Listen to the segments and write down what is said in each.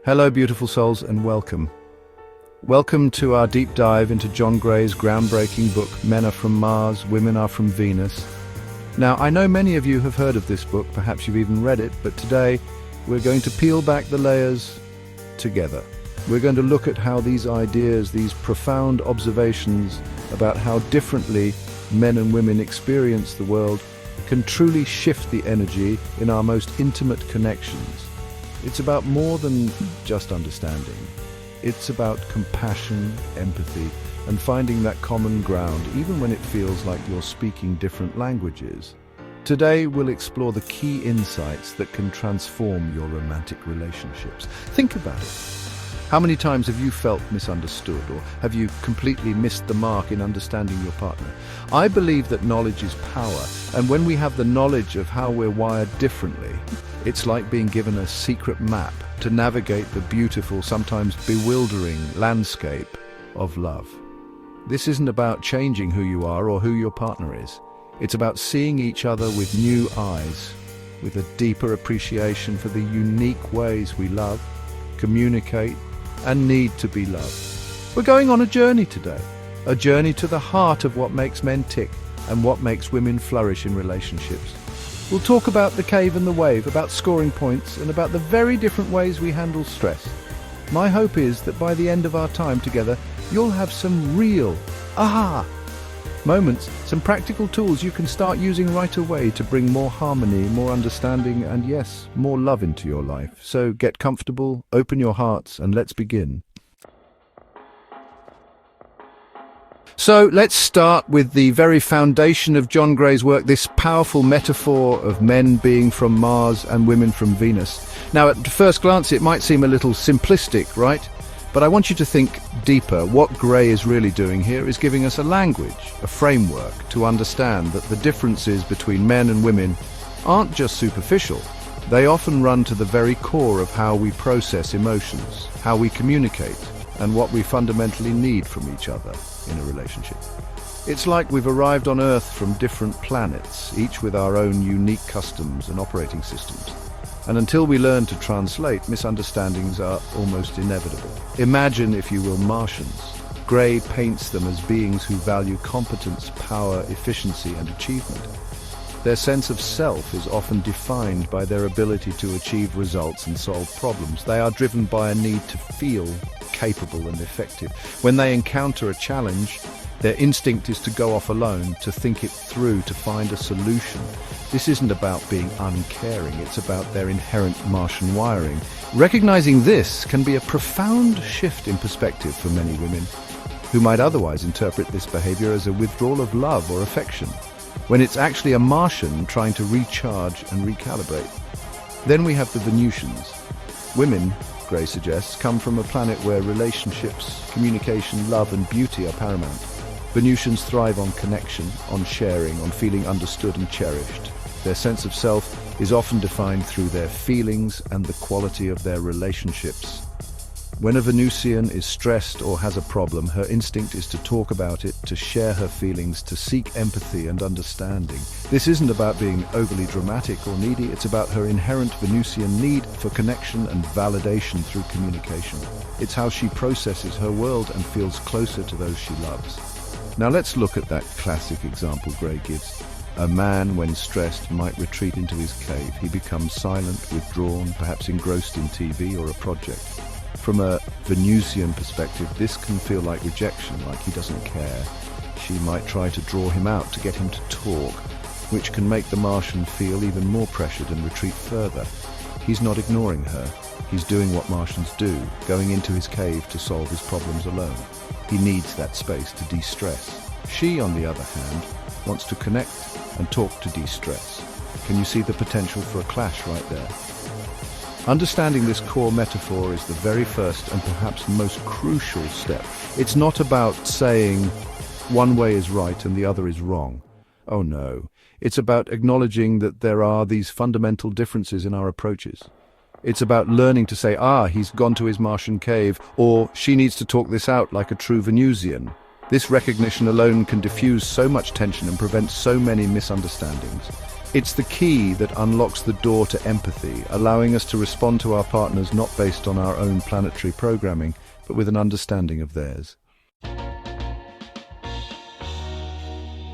Hello, beautiful souls, and welcome. Welcome to our deep dive into John Gray's groundbreaking book, Men Are From Mars, Women Are From Venus. Now, I know many of you have heard of this book, perhaps you've even read it, but today we're going to peel back the layers together. We're going to look at how these ideas, these profound observations about how differently men and women experience the world can truly shift the energy in our most intimate connections. It's about more than just understanding. It's about compassion, empathy, and finding that common ground, even when it feels like you're speaking different languages. Today, we'll explore the key insights that can transform your romantic relationships. Think about it. How many times have you felt misunderstood, or have you completely missed the mark in understanding your partner? I believe that knowledge is power, and when we have the knowledge of how we're wired differently, it's like being given a secret map to navigate the beautiful, sometimes bewildering landscape of love. This isn't about changing who you are or who your partner is. It's about seeing each other with new eyes, with a deeper appreciation for the unique ways we love, communicate, and need to be loved. We're going on a journey today, a journey to the heart of what makes men tick and what makes women flourish in relationships. We'll talk about the cave and the wave, about scoring points, and about the very different ways we handle stress. My hope is that by the end of our time together, you'll have some real aha moments, some practical tools you can start using right away to bring more harmony, more understanding, and yes, more love into your life. So get comfortable, open your hearts, and let's begin. So let's start with the very foundation of John Gray's work, this powerful metaphor of men being from Mars and women from Venus. Now, at first glance, it might seem a little simplistic, right? But I want you to think deeper. What Gray is really doing here is giving us a language, a framework to understand that the differences between men and women aren't just superficial. They often run to the very core of how we process emotions, how we communicate, and what we fundamentally need from each other in a relationship. It's like we've arrived on Earth from different planets, each with our own unique customs and operating systems. And until we learn to translate, misunderstandings are almost inevitable. Imagine, if you will, Martians. Gray paints them as beings who value competence, power, efficiency, and achievement. Their sense of self is often defined by their ability to achieve results and solve problems. They are driven by a need to feel capable and effective. When they encounter a challenge, their instinct is to go off alone, to think it through, to find a solution. This isn't about being uncaring, it's about their inherent Martian wiring. Recognizing this can be a profound shift in perspective for many women, who might otherwise interpret this behavior as a withdrawal of love or affection, when it's actually a Martian trying to recharge and recalibrate. Then we have the Venusians. Women, Gray suggests, come from a planet where relationships, communication, love, and beauty are paramount. Venusians thrive on connection, on sharing, on feeling understood and cherished. Their sense of self is often defined through their feelings and the quality of their relationships. When a Venusian is stressed or has a problem, her instinct is to talk about it, to share her feelings, to seek empathy and understanding. This isn't about being overly dramatic or needy, it's about her inherent Venusian need for connection and validation through communication. It's how she processes her world and feels closer to those she loves. Now let's look at that classic example Gray gives. A man, when stressed, might retreat into his cave. He becomes silent, withdrawn, perhaps engrossed in TV or a project. From a Venusian perspective, this can feel like rejection, like he doesn't care. She might try to draw him out, to get him to talk, which can make the Martian feel even more pressured and retreat further. He's not ignoring her. He's doing what Martians do, going into his cave to solve his problems alone. He needs that space to de-stress. She, on the other hand, wants to connect and talk to de-stress. Can you see the potential for a clash right there? Understanding this core metaphor is the very first and perhaps most crucial step. It's not about saying one way is right and the other is wrong. Oh no. It's about acknowledging that there are these fundamental differences in our approaches. It's about learning to say, he's gone to his Martian cave, or she needs to talk this out like a true Venusian. This recognition alone can diffuse so much tension and prevent so many misunderstandings. It's the key that unlocks the door to empathy, allowing us to respond to our partners not based on our own planetary programming, but with an understanding of theirs.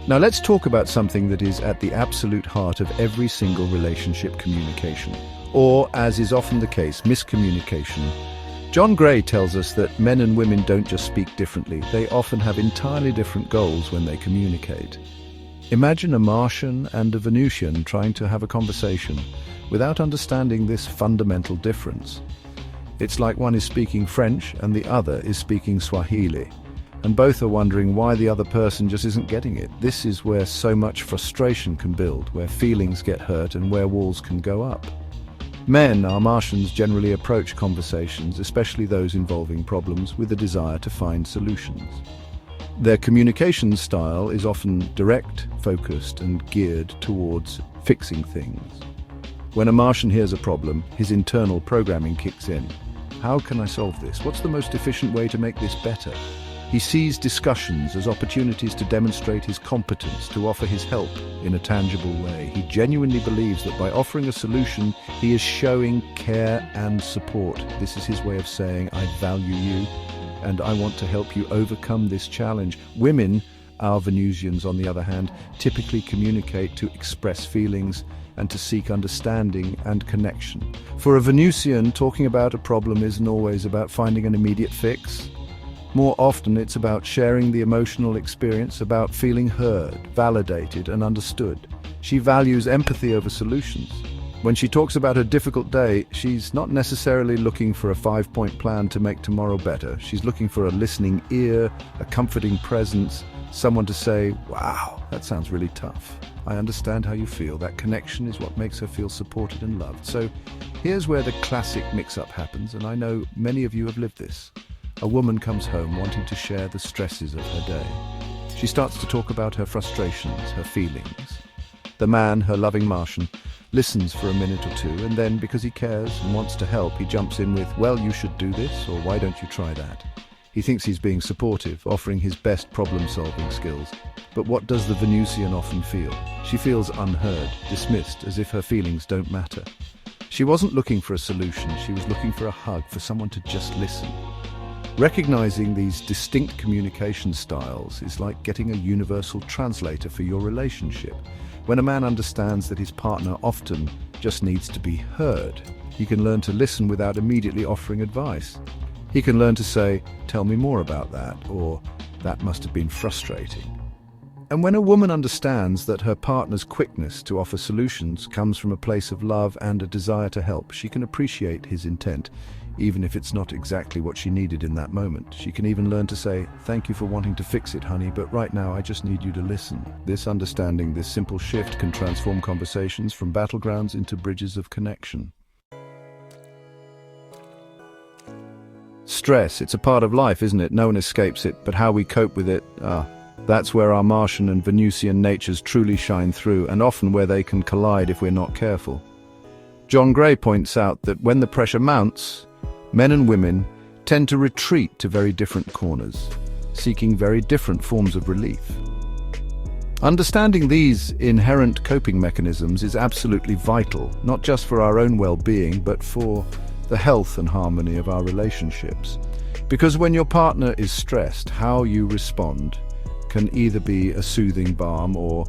Now let's talk about something that is at the absolute heart of every single relationship: communication. Or, as is often the case, miscommunication. John Gray tells us that men and women don't just speak differently, they often have entirely different goals when they communicate. Imagine a Martian and a Venusian trying to have a conversation without understanding this fundamental difference. It's like one is speaking French and the other is speaking Swahili, and both are wondering why the other person just isn't getting it. This is where so much frustration can build, where feelings get hurt and where walls can go up. Men, our Martians, generally approach conversations, especially those involving problems, with a desire to find solutions. Their communication style is often direct, focused, and geared towards fixing things. When a Martian hears a problem, his internal programming kicks in. How can I solve this? What's the most efficient way to make this better? He sees discussions as opportunities to demonstrate his competence, to offer his help in a tangible way. He genuinely believes that by offering a solution, he is showing care and support. This is his way of saying, I value you, and I want to help you overcome this challenge. Women, our Venusians on the other hand, typically communicate to express feelings and to seek understanding and connection. For a Venusian, talking about a problem isn't always about finding an immediate fix. More often, it's about sharing the emotional experience, about feeling heard, validated, and understood. She values empathy over solutions. When she talks about her difficult day, she's not necessarily looking for a 5-point plan to make tomorrow better. She's looking for a listening ear, a comforting presence, someone to say, wow, that sounds really tough. I understand how you feel. That connection is what makes her feel supported and loved. So here's where the classic mix-up happens, and I know many of you have lived this. A woman comes home wanting to share the stresses of her day. She starts to talk about her frustrations, her feelings. The man, her loving Martian, listens for a minute or two, and then, because he cares and wants to help, he jumps in with, well, you should do this, or why don't you try that? He thinks he's being supportive, offering his best problem-solving skills. But what does the Venusian often feel? She feels unheard, dismissed, as if her feelings don't matter. She wasn't looking for a solution, she was looking for a hug, for someone to just listen. Recognizing these distinct communication styles is like getting a universal translator for your relationship. When a man understands that his partner often just needs to be heard, he can learn to listen without immediately offering advice. He can learn to say, tell me more about that, or that must have been frustrating. And when a woman understands that her partner's quickness to offer solutions comes from a place of love and a desire to help, she can appreciate his intent, even if it's not exactly what she needed in that moment. She can even learn to say, thank you for wanting to fix it, honey, but right now I just need you to listen. This understanding, this simple shift can transform conversations from battlegrounds into bridges of connection. Stress, it's a part of life, isn't it? No one escapes it, but how we cope with it, that's where our Martian and Venusian natures truly shine through, and often where they can collide if we're not careful. John Gray points out that when the pressure mounts, men and women tend to retreat to very different corners, seeking very different forms of relief. Understanding these inherent coping mechanisms is absolutely vital, not just for our own well-being, but for the health and harmony of our relationships. Because when your partner is stressed, how you respond can either be a soothing balm or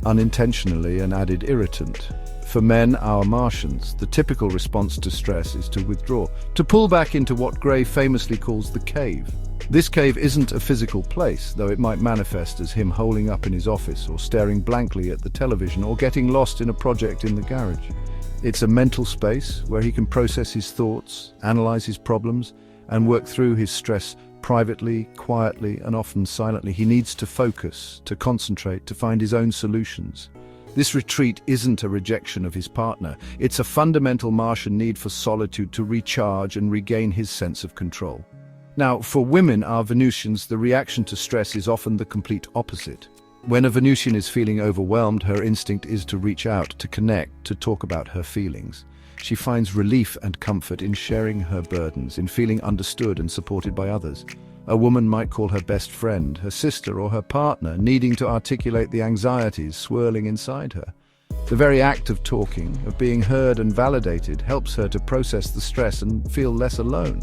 unintentionally an added irritant. For men, our Martians, the typical response to stress is to withdraw, to pull back into what Gray famously calls the cave. This cave isn't a physical place, though it might manifest as him holing up in his office or staring blankly at the television or getting lost in a project in the garage. It's a mental space where he can process his thoughts, analyze his problems, and work through his stress privately, quietly, and often silently. He needs to focus, to concentrate, to find his own solutions. This retreat isn't a rejection of his partner. It's a fundamental Martian need for solitude to recharge and regain his sense of control. Now, for women, our Venusians, the reaction to stress is often the complete opposite. When a Venusian is feeling overwhelmed, her instinct is to reach out, to connect, to talk about her feelings. She finds relief and comfort in sharing her burdens, in feeling understood and supported by others. A woman might call her best friend, her sister, or her partner, needing to articulate the anxieties swirling inside her. The very act of talking, of being heard and validated, helps her to process the stress and feel less alone.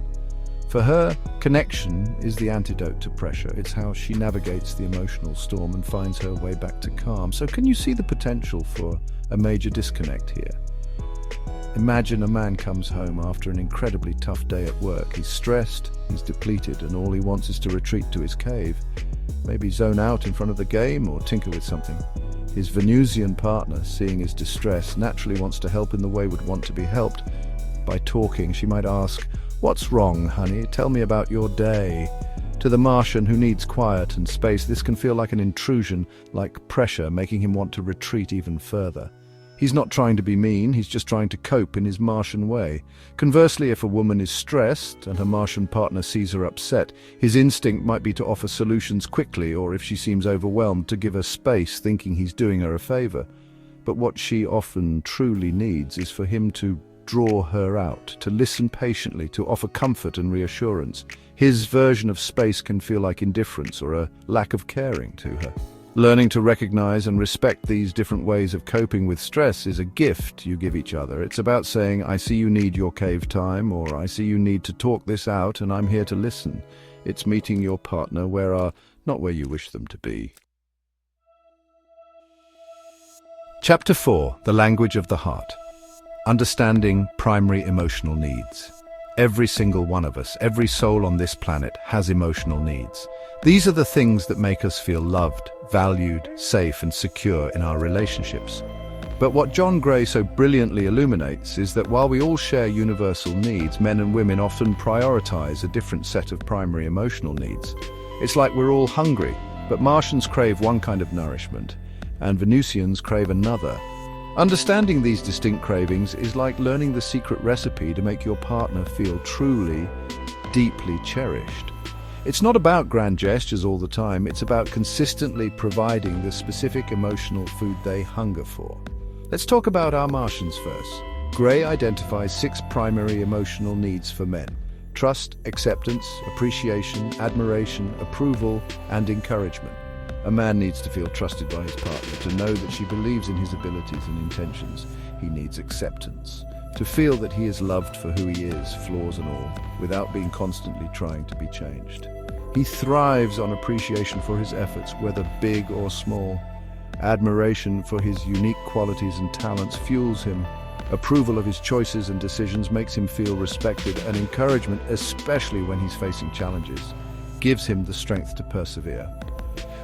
For her, connection is the antidote to pressure. It's how she navigates the emotional storm and finds her way back to calm. So can you see the potential for a major disconnect here? Imagine a man comes home after an incredibly tough day at work. He's stressed, he's depleted, and all he wants is to retreat to his cave. Maybe zone out in front of the game or tinker with something. His Venusian partner, seeing his distress, naturally wants to help in the way would want to be helped. By talking, she might ask, "What's wrong, honey? Tell me about your day." To the Martian who needs quiet and space, this can feel like an intrusion, like pressure, making him want to retreat even further. He's not trying to be mean, he's just trying to cope in his Martian way. Conversely, if a woman is stressed and her Martian partner sees her upset, his instinct might be to offer solutions quickly, or if she seems overwhelmed, to give her space, thinking he's doing her a favor. But what she often truly needs is for him to draw her out, to listen patiently, to offer comfort and reassurance. His version of space can feel like indifference or a lack of caring to her. Learning to recognize and respect these different ways of coping with stress is a gift you give each other. It's about saying, "I see you need your cave time," or "I see you need to talk this out and I'm here to listen." It's meeting your partner where are, not where you wish them to be. Chapter 4, The Language of the Heart. Understanding primary emotional needs. Every single one of us, every soul on this planet has emotional needs. These are the things that make us feel loved, valued, safe and secure in our relationships. But what John Gray so brilliantly illuminates is that while we all share universal needs, men and women often prioritize a different set of primary emotional needs. It's like we're all hungry, but Martians crave one kind of nourishment, and Venusians crave another. Understanding these distinct cravings is like learning the secret recipe to make your partner feel truly, deeply cherished. It's not about grand gestures all the time, it's about consistently providing the specific emotional food they hunger for. Let's talk about our Martians first. Gray identifies 6 primary emotional needs for men: trust, acceptance, appreciation, admiration, approval, and encouragement. A man needs to feel trusted by his partner, to know that she believes in his abilities and intentions. He needs acceptance, to feel that he is loved for who he is, flaws and all, without being constantly trying to be changed. He thrives on appreciation for his efforts, whether big or small. Admiration for his unique qualities and talents fuels him. Approval of his choices and decisions makes him feel respected, and encouragement, especially when he's facing challenges, gives him the strength to persevere.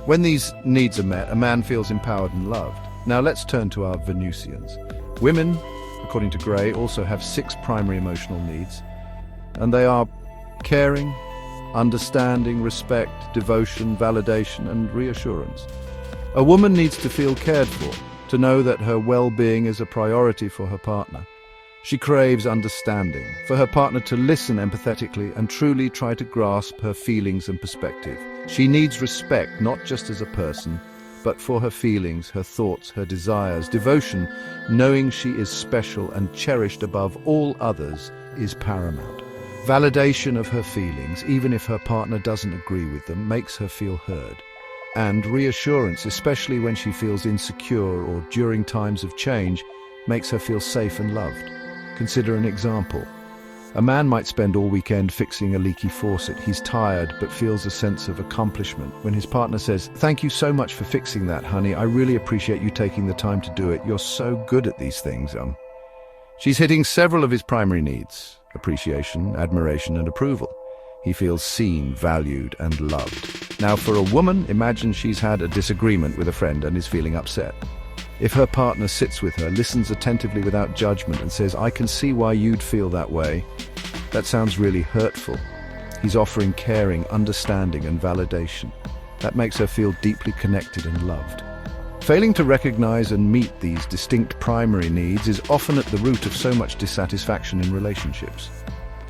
When these needs are met, a man feels empowered and loved. Now let's turn to our Venusians. Women, according to Gray, also have 6 primary emotional needs, and they are caring, understanding, respect, devotion, validation, and reassurance. A woman needs to feel cared for, to know that her well-being is a priority for her partner. She craves understanding, for her partner to listen empathetically and truly try to grasp her feelings and perspective. She needs respect, not just as a person, but for her feelings, her thoughts, her desires. Devotion, knowing she is special and cherished above all others, is paramount. Validation of her feelings, even if her partner doesn't agree with them, makes her feel heard. And reassurance, especially when she feels insecure or during times of change, makes her feel safe and loved. Consider an example. A man might spend all weekend fixing a leaky faucet. He's tired but feels a sense of accomplishment. When his partner says, "Thank you so much for fixing that, honey. I really appreciate you taking the time to do it. You're so good at these things." She's hitting several of his primary needs: appreciation, admiration, and approval. He feels seen, valued, and loved. Now for a woman, imagine she's had a disagreement with a friend and is feeling upset. If her partner sits with her, listens attentively without judgment, and says, "I can see why you'd feel that way," that sounds really hurtful. He's offering caring, understanding, and validation. That makes her feel deeply connected and loved. Failing to recognize and meet these distinct primary needs is often at the root of so much dissatisfaction in relationships.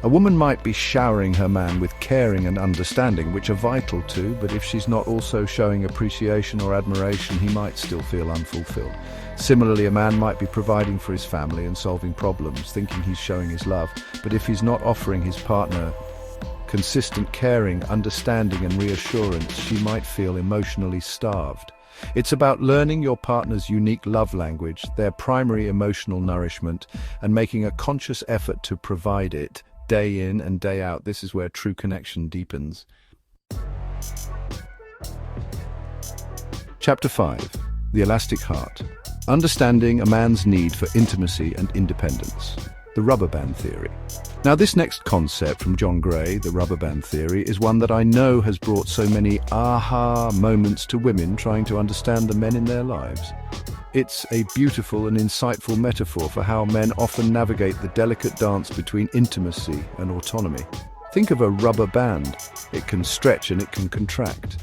A woman might be showering her man with caring and understanding, which are vital too, but if she's not also showing appreciation or admiration, he might still feel unfulfilled. Similarly, a man might be providing for his family and solving problems, thinking he's showing his love, but if he's not offering his partner consistent caring, understanding and reassurance, she might feel emotionally starved. It's about learning your partner's unique love language, their primary emotional nourishment, and making a conscious effort to provide it day in and day out. This is where true connection deepens. Chapter 5. The Elastic Heart. Understanding a man's need for intimacy and independence. The rubber band theory. Now, this next concept from John Gray, the rubber band theory, is one that I know has brought so many aha moments to women trying to understand the men in their lives. It's a beautiful and insightful metaphor for how men often navigate the delicate dance between intimacy and autonomy. Think of a rubber band. It can stretch and it can contract.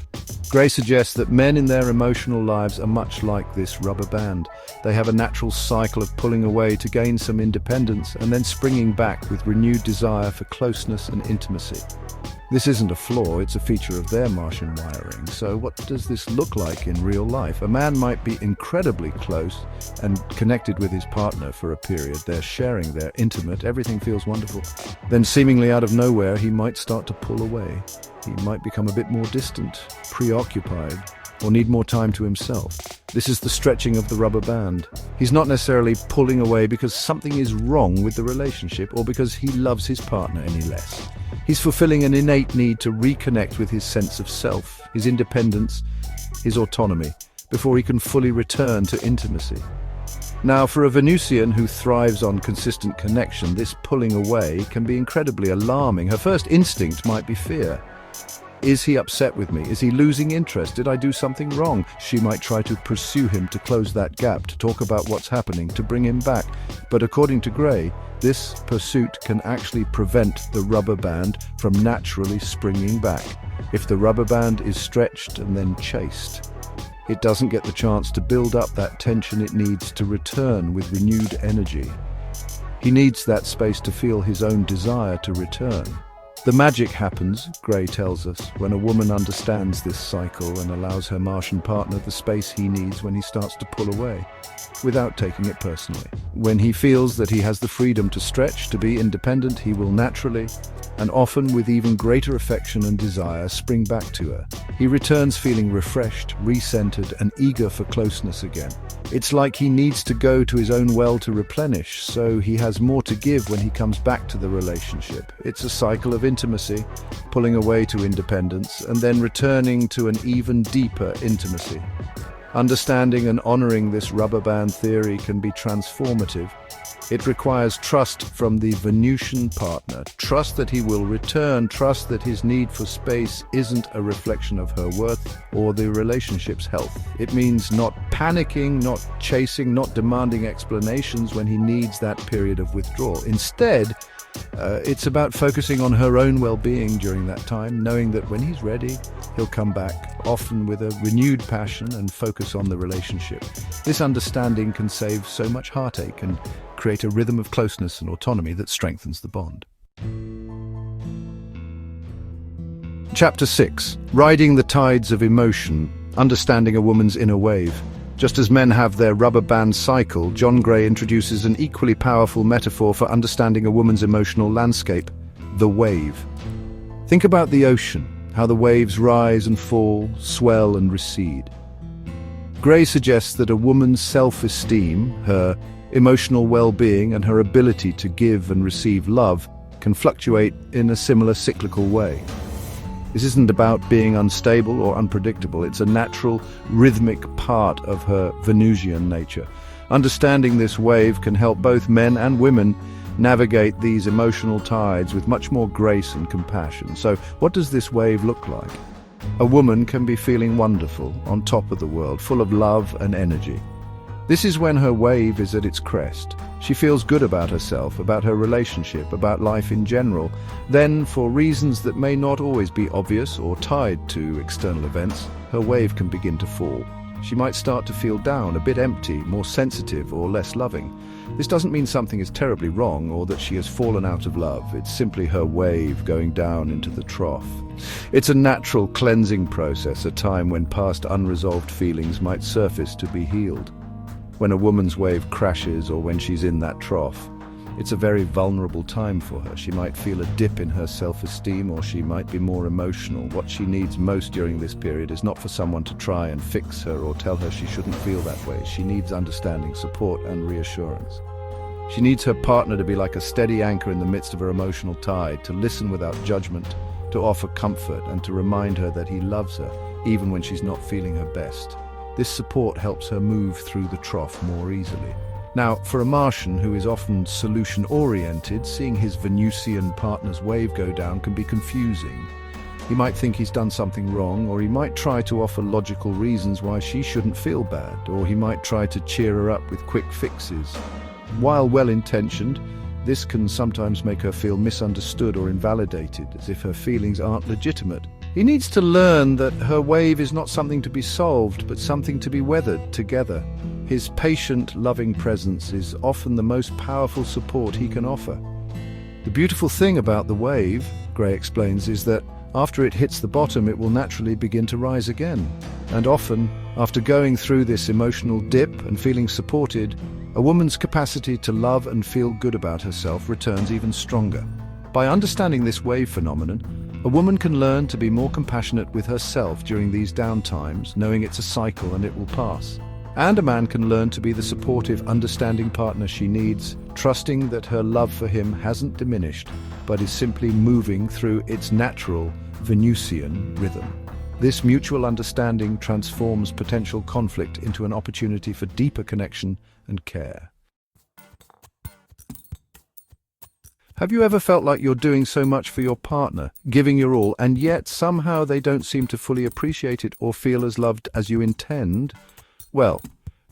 Gray suggests that men in their emotional lives are much like this rubber band. They have a natural cycle of pulling away to gain some independence and then springing back with renewed desire for closeness and intimacy. This isn't a flaw, it's a feature of their Martian wiring. So what does this look like in real life? A man might be incredibly close and connected with his partner for a period. They're sharing, they're intimate, everything feels wonderful. Then seemingly out of nowhere, he might start to pull away. He might become a bit more distant, preoccupied, or need more time to himself. This is the stretching of the rubber band. He's not necessarily pulling away because something is wrong with the relationship or because he loves his partner any less. He's fulfilling an innate need to reconnect with his sense of self, his independence, his autonomy, before he can fully return to intimacy. Now, for a Venusian who thrives on consistent connection, this pulling away can be incredibly alarming. Her first instinct might be fear. Is he upset with me? Is he losing interest? Did I do something wrong? She might try to pursue him to close that gap, to talk about what's happening, to bring him back. But according to Gray, this pursuit can actually prevent the rubber band from naturally springing back. If the rubber band is stretched and then chased, it doesn't get the chance to build up that tension it needs to return with renewed energy. He needs that space to feel his own desire to return. The magic happens, Gray tells us, when a woman understands this cycle and allows her Martian partner the space he needs when he starts to pull away, without taking it personally. When he feels that he has the freedom to stretch, to be independent, he will naturally, and often with even greater affection and desire, spring back to her. He returns feeling refreshed, recentered, and eager for closeness again. It's like he needs to go to his own well to replenish, so he has more to give when he comes back to the relationship. It's a cycle of intimacy, pulling away to independence, and then returning to an even deeper intimacy. Understanding and honoring this rubber band theory can be transformative. It requires trust from the Venusian partner, trust that he will return, trust that his need for space isn't a reflection of her worth or the relationship's health. It means not panicking, not chasing, not demanding explanations when he needs that period of withdrawal. Instead, it's about focusing on her own well-being during that time, knowing that when he's ready, he'll come back, often with a renewed passion and focus on the relationship. This understanding can save so much heartache and create a rhythm of closeness and autonomy that strengthens the bond. Chapter 6. Riding the Tides of Emotion, Understanding a Woman's Inner Wave. Just as men have their rubber band cycle, John Gray introduces an equally powerful metaphor for understanding a woman's emotional landscape: the wave. Think about the ocean, how the waves rise and fall, swell and recede. Gray suggests that a woman's self-esteem, her emotional well-being, and her ability to give and receive love can fluctuate in a similar cyclical way. This isn't about being unstable or unpredictable. It's a natural, rhythmic part of her Venusian nature. Understanding this wave can help both men and women navigate these emotional tides with much more grace and compassion. So, what does this wave look like? A woman can be feeling wonderful, on top of the world, full of love and energy. This is when her wave is at its crest. She feels good about herself, about her relationship, about life in general. Then, for reasons that may not always be obvious or tied to external events, her wave can begin to fall. She might start to feel down, a bit empty, more sensitive or less loving. This doesn't mean something is terribly wrong or that she has fallen out of love. It's simply her wave going down into the trough. It's a natural cleansing process, a time when past unresolved feelings might surface to be healed. When a woman's wave crashes or when she's in that trough, It's a very vulnerable time for her. She might feel a dip in her self-esteem, or she might be more emotional. What she needs most during this period is not for someone to try and fix her or tell her she shouldn't feel that way. She needs understanding, support, and reassurance. She needs her partner to be like a steady anchor in the midst of her emotional tide, to listen without judgment, to offer comfort, and to remind her that he loves her, even when she's not feeling her best. This support helps her move through the trough more easily. Now, for a Martian who is often solution-oriented, seeing his Venusian partner's wave go down can be confusing. He might think he's done something wrong, or he might try to offer logical reasons why she shouldn't feel bad, or he might try to cheer her up with quick fixes. While well-intentioned, this can sometimes make her feel misunderstood or invalidated, as if her feelings aren't legitimate. He needs to learn that her wave is not something to be solved, but something to be weathered together. His patient, loving presence is often the most powerful support he can offer. The beautiful thing about the wave, Gray explains, is that after it hits the bottom, it will naturally begin to rise again. And often, after going through this emotional dip and feeling supported, a woman's capacity to love and feel good about herself returns even stronger. By understanding this wave phenomenon, a woman can learn to be more compassionate with herself during these down times, knowing it's a cycle and it will pass. And a man can learn to be the supportive, understanding partner she needs, trusting that her love for him hasn't diminished, but is simply moving through its natural Venusian rhythm. This mutual understanding transforms potential conflict into an opportunity for deeper connection and care. Have you ever felt like you're doing so much for your partner, giving your all, and yet somehow they don't seem to fully appreciate it or feel as loved as you intend? Well,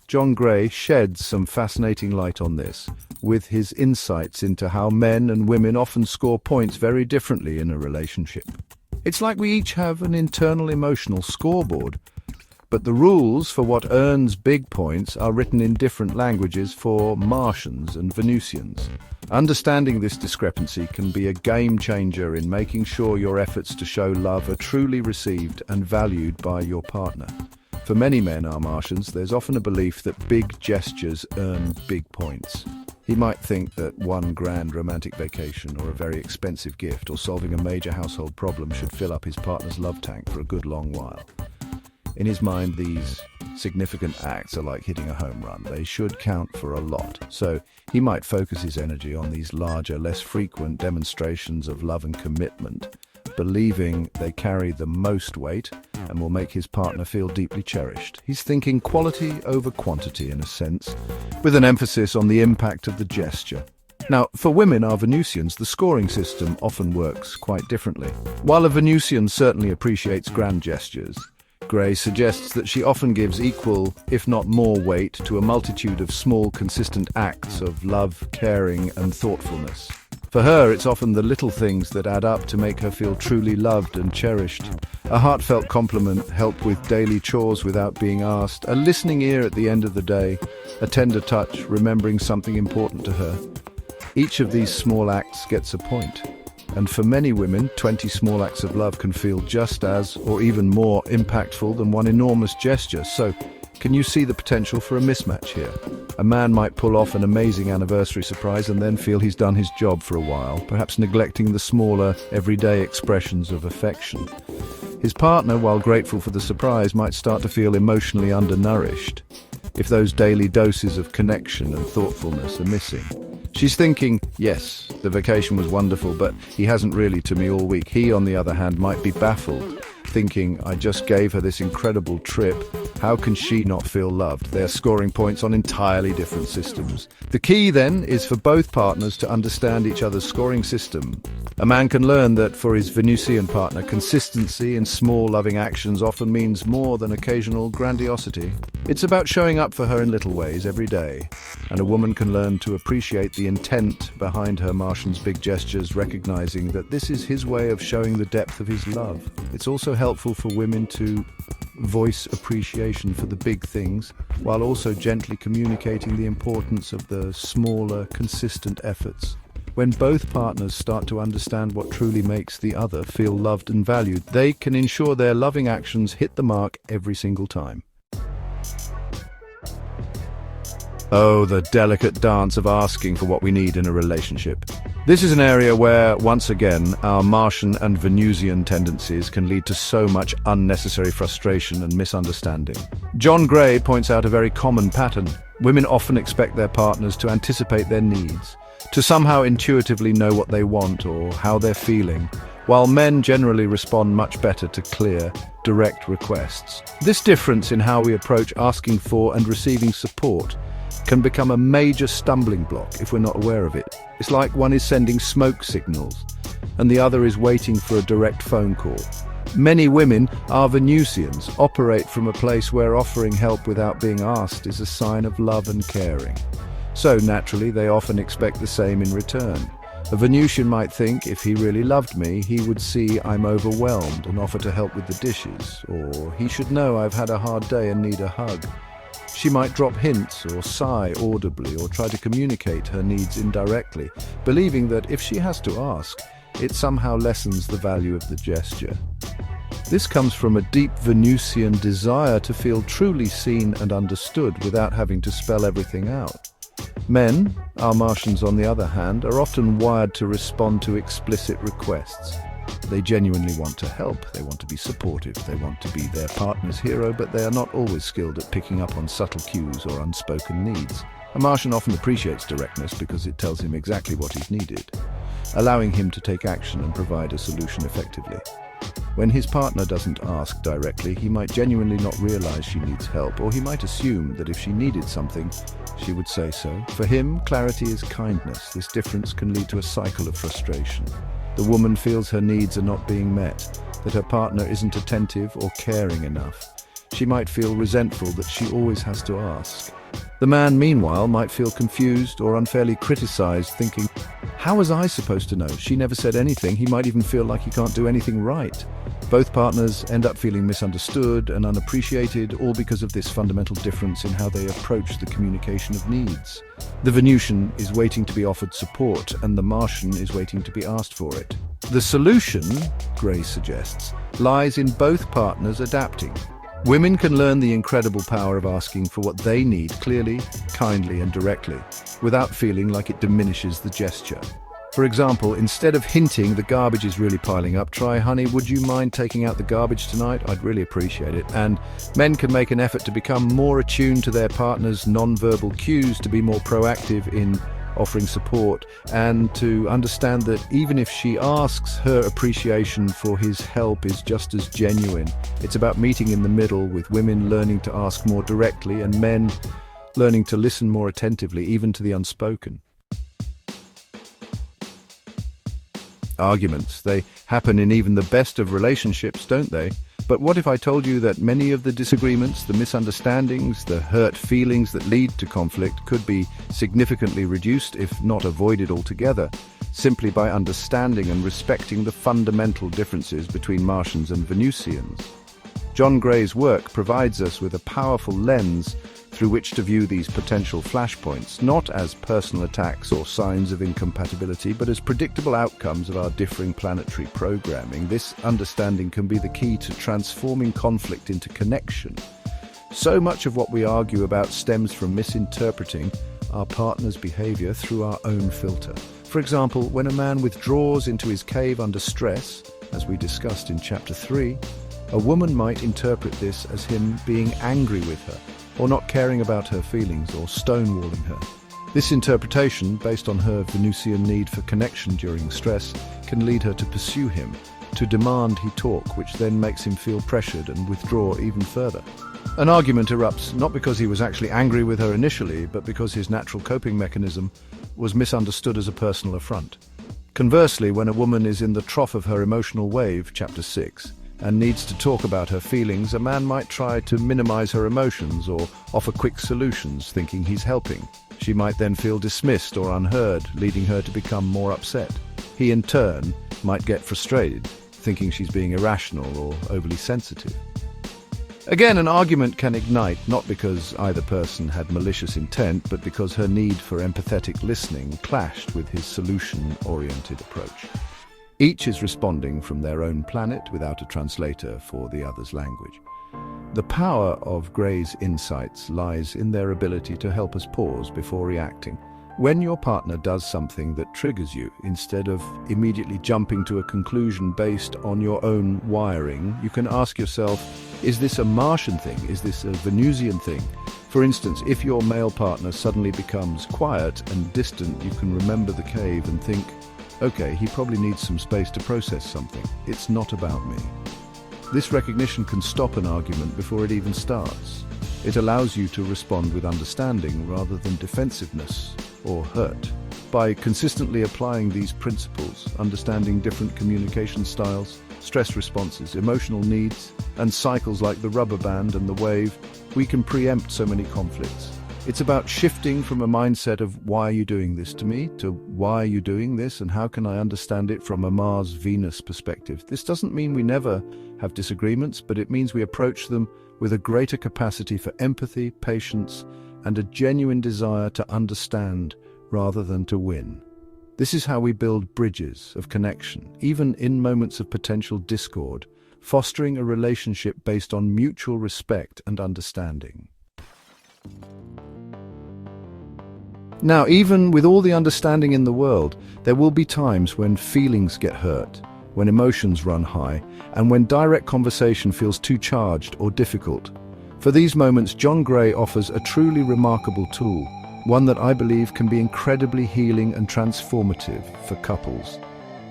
John Gray sheds some fascinating light on this, with his insights into how men and women often score points very differently in a relationship. It's like we each have an internal emotional scoreboard, but the rules for what earns big points are written in different languages for Martians and Venusians. Understanding this discrepancy can be a game changer in making sure your efforts to show love are truly received and valued by your partner. For many men, our Martians, there's often a belief that big gestures earn big points. He might think that one grand romantic vacation or a very expensive gift or solving a major household problem should fill up his partner's love tank for a good long while. In his mind, these significant acts are like hitting a home run. They should count for a lot. So he might focus his energy on these larger, less frequent demonstrations of love and commitment, believing they carry the most weight and will make his partner feel deeply cherished. He's thinking quality over quantity in a sense, with an emphasis on the impact of the gesture. Now, for women, our Venusians, the scoring system often works quite differently. While a Venusian certainly appreciates grand gestures, Gray suggests that she often gives equal, if not more, weight to a multitude of small, consistent acts of love, caring, and thoughtfulness. For her, it's often the little things that add up to make her feel truly loved and cherished. A heartfelt compliment, help with daily chores without being asked, a listening ear at the end of the day, a tender touch, remembering something important to her. Each of these small acts gets a point. And for many women, 20 small acts of love can feel just as, or even more, impactful than one enormous gesture. So, can you see the potential for a mismatch here? A man might pull off an amazing anniversary surprise and then feel he's done his job for a while, perhaps neglecting the smaller, everyday expressions of affection. His partner, while grateful for the surprise, might start to feel emotionally undernourished if those daily doses of connection and thoughtfulness are missing. She's thinking, yes, the vacation was wonderful, but he hasn't really to me all week. He, on the other hand, might be baffled, thinking, I just gave her this incredible trip. How can she not feel loved? They're scoring points on entirely different systems. The key, then, is for both partners to understand each other's scoring system. A man can learn that for his Venusian partner, consistency in small, loving actions often means more than occasional grandiosity. It's about showing up for her in little ways every day. And a woman can learn to appreciate the intent behind her Martian's big gestures, recognizing that this is his way of showing the depth of his love. It's also helpful for women to voice appreciation for the big things, while also gently communicating the importance of the smaller, consistent efforts. When both partners start to understand what truly makes the other feel loved and valued, they can ensure their loving actions hit the mark every single time. Oh, the delicate dance of asking for what we need in a relationship. This is an area where, once again, our Martian and Venusian tendencies can lead to so much unnecessary frustration and misunderstanding. John Gray points out a very common pattern. Women often expect their partners to anticipate their needs, to somehow intuitively know what they want or how they're feeling, while men generally respond much better to clear, direct requests. This difference in how we approach asking for and receiving support can become a major stumbling block if we're not aware of it. It's like one is sending smoke signals and the other is waiting for a direct phone call. Many women, our Venusians, operate from a place where offering help without being asked is a sign of love and caring. So naturally, they often expect the same in return. A Venusian might think if he really loved me, he would see I'm overwhelmed and offer to help with the dishes, or he should know I've had a hard day and need a hug. She might drop hints or sigh audibly or try to communicate her needs indirectly, believing that if she has to ask, it somehow lessens the value of the gesture. This comes from a deep Venusian desire to feel truly seen and understood without having to spell everything out. Men, our Martians on the other hand, are often wired to respond to explicit requests. They genuinely want to help, they want to be supportive, they want to be their partner's hero, but they are not always skilled at picking up on subtle cues or unspoken needs. A Martian often appreciates directness because it tells him exactly what is needed, allowing him to take action and provide a solution effectively. When his partner doesn't ask directly, he might genuinely not realize she needs help, or he might assume that if she needed something, she would say so. For him, clarity is kindness. This difference can lead to a cycle of frustration. The woman feels her needs are not being met, that her partner isn't attentive or caring enough. She might feel resentful that she always has to ask. The man, meanwhile, might feel confused or unfairly criticized, thinking, how was I supposed to know? She never said anything. He might even feel like he can't do anything right. Both partners end up feeling misunderstood and unappreciated, all because of this fundamental difference in how they approach the communication of needs. The Venusian is waiting to be offered support, and the Martian is waiting to be asked for it. The solution, Gray suggests, lies in both partners adapting. Women can learn the incredible power of asking for what they need clearly, kindly, and directly, without feeling like it diminishes the gesture. For example, instead of hinting the garbage is really piling up, try, honey, would you mind taking out the garbage tonight? I'd really appreciate it. And men can make an effort to become more attuned to their partner's non-verbal cues, to be more proactive in offering support, and to understand that even if she asks, her appreciation for his help is just as genuine. It's about meeting in the middle, with women learning to ask more directly and men learning to listen more attentively, even to the unspoken. Arguments, they happen in even the best of relationships, don't they? But what if I told you that many of the disagreements, the misunderstandings, the hurt feelings that lead to conflict could be significantly reduced, if not avoided altogether, simply by understanding and respecting the fundamental differences between Martians and Venusians? John Gray's work provides us with a powerful lens through which to view these potential flashpoints, not as personal attacks or signs of incompatibility, but as predictable outcomes of our differing planetary programming. This understanding can be the key to transforming conflict into connection. So much of what we argue about stems from misinterpreting our partner's behavior through our own filter. For example, when a man withdraws into his cave under stress, as we discussed in Chapter 3, a woman might interpret this as him being angry with her, or not caring about her feelings, or stonewalling her. This interpretation, based on her Venusian need for connection during stress, can lead her to pursue him, to demand he talk, which then makes him feel pressured and withdraw even further. An argument erupts not because he was actually angry with her initially, but because his natural coping mechanism was misunderstood as a personal affront. Conversely, when a woman is in the trough of her emotional wave, Chapter 6, and needs to talk about her feelings, a man might try to minimize her emotions or offer quick solutions, thinking he's helping. She might then feel dismissed or unheard, leading her to become more upset. He, in turn, might get frustrated, thinking she's being irrational or overly sensitive. Again, an argument can ignite not because either person had malicious intent, but because her need for empathetic listening clashed with his solution-oriented approach. Each is responding from their own planet without a translator for the other's language. The power of Gray's insights lies in their ability to help us pause before reacting. When your partner does something that triggers you, instead of immediately jumping to a conclusion based on your own wiring, you can ask yourself, is this a Martian thing? Is this a Venusian thing? For instance, if your male partner suddenly becomes quiet and distant, you can remember the cave and think, okay, he probably needs some space to process something. It's not about me. This recognition can stop an argument before it even starts. It allows you to respond with understanding rather than defensiveness or hurt. By consistently applying these principles, understanding different communication styles, stress responses, emotional needs, and cycles like the rubber band and the wave, we can preempt so many conflicts. It's about shifting from a mindset of why are you doing this to me to why are you doing this and how can I understand it from a Mars-Venus perspective. This doesn't mean we never have disagreements, but it means we approach them with a greater capacity for empathy, patience, and a genuine desire to understand rather than to win. This is how we build bridges of connection, even in moments of potential discord, fostering a relationship based on mutual respect and understanding. Now, even with all the understanding in the world, there will be times when feelings get hurt, when emotions run high, and when direct conversation feels too charged or difficult. For these moments, John Gray offers a truly remarkable tool, one that I believe can be incredibly healing and transformative for couples.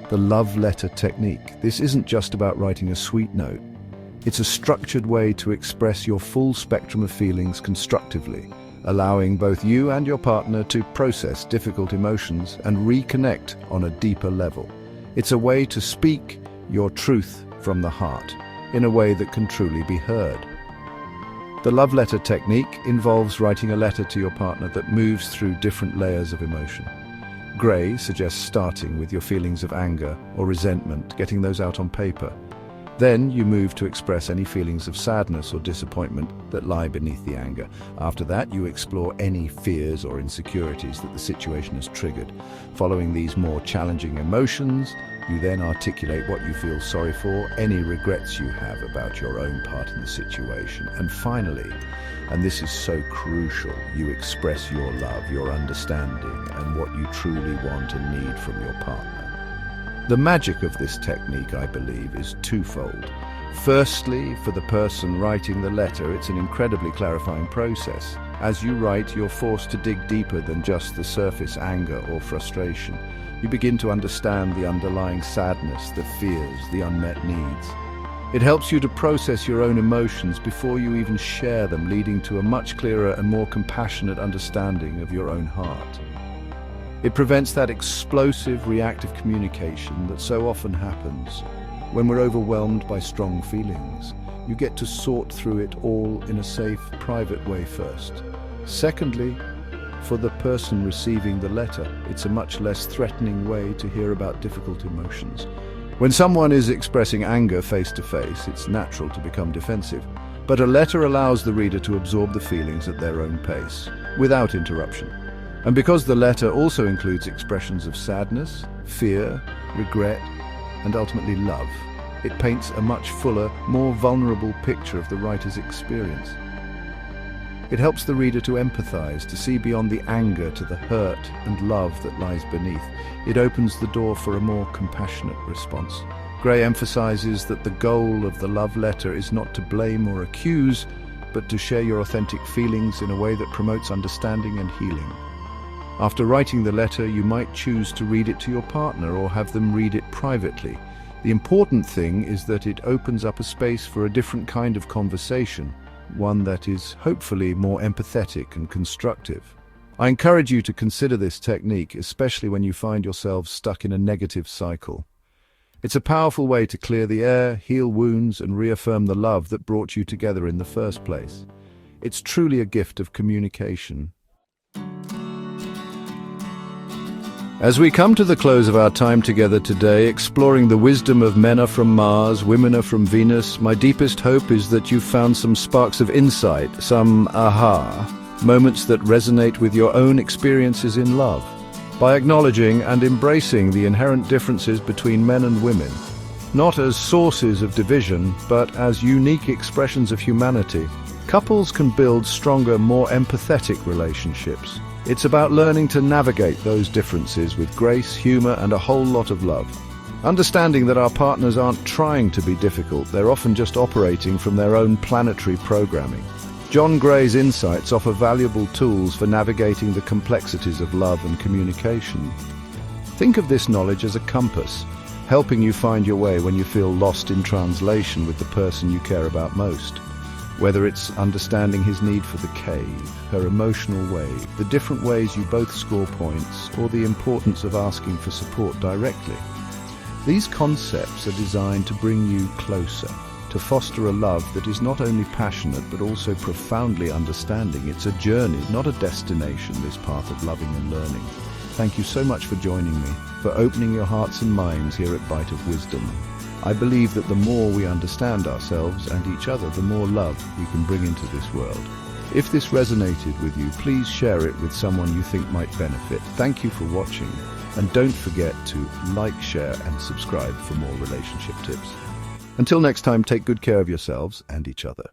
The love letter technique. This isn't just about writing a sweet note. It's a structured way to express your full spectrum of feelings constructively, allowing both you and your partner to process difficult emotions and reconnect on a deeper level. It's a way to speak your truth from the heart in a way that can truly be heard. The love letter technique involves writing a letter to your partner that moves through different layers of emotion. Gray suggests starting with your feelings of anger or resentment, getting those out on paper. Then you move to express any feelings of sadness or disappointment that lie beneath the anger. After that, you explore any fears or insecurities that the situation has triggered. Following these more challenging emotions, you then articulate what you feel sorry for, any regrets you have about your own part in the situation. And finally, and this is so crucial, you express your love, your understanding, and what you truly want and need from your partner. The magic of this technique, I believe, is twofold. Firstly, for the person writing the letter, it's an incredibly clarifying process. As you write, you're forced to dig deeper than just the surface anger or frustration. You begin to understand the underlying sadness, the fears, the unmet needs. It helps you to process your own emotions before you even share them, leading to a much clearer and more compassionate understanding of your own heart. It prevents that explosive, reactive communication that so often happens when we're overwhelmed by strong feelings. You get to sort through it all in a safe, private way first. Secondly, for the person receiving the letter, it's a much less threatening way to hear about difficult emotions. When someone is expressing anger face to face, it's natural to become defensive. But a letter allows the reader to absorb the feelings at their own pace, without interruption. And because the letter also includes expressions of sadness, fear, regret, and ultimately love, it paints a much fuller, more vulnerable picture of the writer's experience. It helps the reader to empathize, to see beyond the anger to the hurt and love that lies beneath. It opens the door for a more compassionate response. Gray emphasizes that the goal of the love letter is not to blame or accuse, but to share your authentic feelings in a way that promotes understanding and healing. After writing the letter, you might choose to read it to your partner or have them read it privately. The important thing is that it opens up a space for a different kind of conversation, one that is hopefully more empathetic and constructive. I encourage you to consider this technique, especially when you find yourselves stuck in a negative cycle. It's a powerful way to clear the air, heal wounds, and reaffirm the love that brought you together in the first place. It's truly a gift of communication. As we come to the close of our time together today, exploring the wisdom of men are from Mars, women are from Venus, my deepest hope is that you've found some sparks of insight, some aha, moments that resonate with your own experiences in love. By acknowledging and embracing the inherent differences between men and women, not as sources of division, but as unique expressions of humanity. Couples can build stronger, more empathetic relationships. It's about learning to navigate those differences with grace, humor, and a whole lot of love. Understanding that our partners aren't trying to be difficult, they're often just operating from their own planetary programming. John Gray's insights offer valuable tools for navigating the complexities of love and communication. Think of this knowledge as a compass, helping you find your way when you feel lost in translation with the person you care about most. Whether it's understanding his need for the cave, her emotional wave, the different ways you both score points, or the importance of asking for support directly. These concepts are designed to bring you closer, to foster a love that is not only passionate but also profoundly understanding. It's a journey, not a destination, this path of loving and learning. Thank you so much for joining me, for opening your hearts and minds here at Bite of Wisdom. I believe that the more we understand ourselves and each other, the more love we can bring into this world. If this resonated with you, please share it with someone you think might benefit. Thank you for watching, and don't forget to like, share, and subscribe for more relationship tips. Until next time, take good care of yourselves and each other.